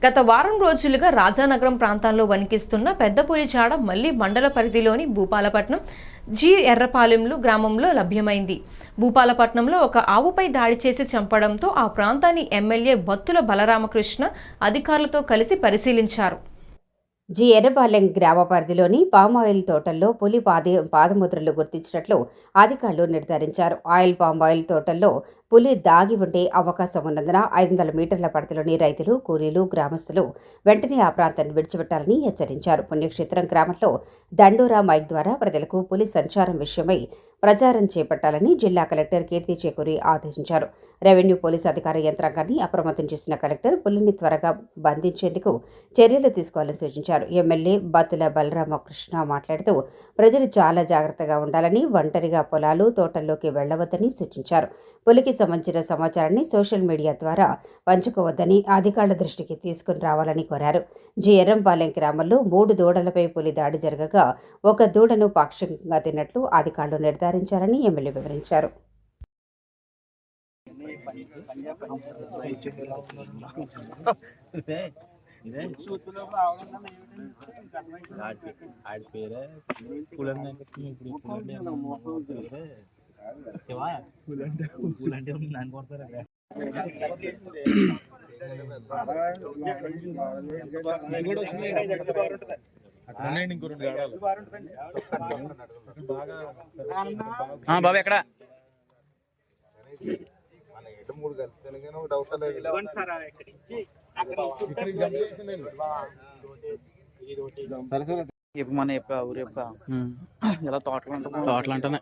గత వారం రోజులుగా రాజానగరం ప్రాంతాల్లో వణికిస్తున్న పెద్దపులి చాడ మళ్లీ మండల పరిధిలోని భూపాలపట్నం జి ఎర్రపాలెంలు గ్రామంలో లభ్యమైంది. భూపాలపట్నంలో ఒక ఆవుపై దాడి చేసి చంపడంతో ఆ ప్రాంతాన్ని ఎమ్మెల్యే బత్తుల బలరామకృష్ణ అధికారులతో కలిసి పరిశీలించారు. జి ఎర్రపాలెం గ్రామ పరిధిలోని పామాయిల్ తోటల్లో పులి పాదముద్రలు గుర్తించినట్లు అధికారులు నిర్ధారించారు. పామాయిల్ తోటల్లో పులి దాగి ఉండే అవకాశం ఉన్నందున 500 మీటర్ల పరిధిలోని రైతులు, కూలీలు, గ్రామస్తులు వెంటనే ఆ ప్రాంతాన్ని విడిచిపెట్టాలని హెచ్చరించారు. పుణ్యక్షేత్రం గ్రామంలో దండోరా మైక్ ద్వారా ప్రజలకు పులి సంచారం విషయమై ప్రచారం చేపట్టాలని జిల్లా కలెక్టర్ కీర్తి చేకూరి ఆదేశించారు. రెవెన్యూ పోలీసు అధికార యంత్రాంగాన్ని అప్రమత్తం చేసిన కలెక్టర్ పులిని త్వరగా బంధించేందుకు చర్యలు తీసుకోవాలని సూచించారు. ఎమ్మెల్యే బత్తుల బలరామకృష్ణ మాట్లాడుతూ ప్రజలు చాలా జాగ్రత్తగా ఉండాలని, ఒంటరిగా పొలాలు, తోటల్లోకి వెళ్లవద్దని సూచించారు. పులికి సంబంధించిన సమాచారాన్ని సోషల్ మీడియా ద్వారా పంచుకోవద్దని అధికారుల దృష్టికి తీసుకుని రావాలని కోరారు. జి ఎర్రంపాలెం గ్రామంలో 3 దూడలపై పులి దాడి జరగగా ఒక దూడను పాక్షికంగా తిన్నట్లు అధికారులు నిర్ధారించారని ఎమ్మెల్యే వివరించారు. బాబు ఎక్కడ మన ఊరు ఎలా తోటలు అంటానే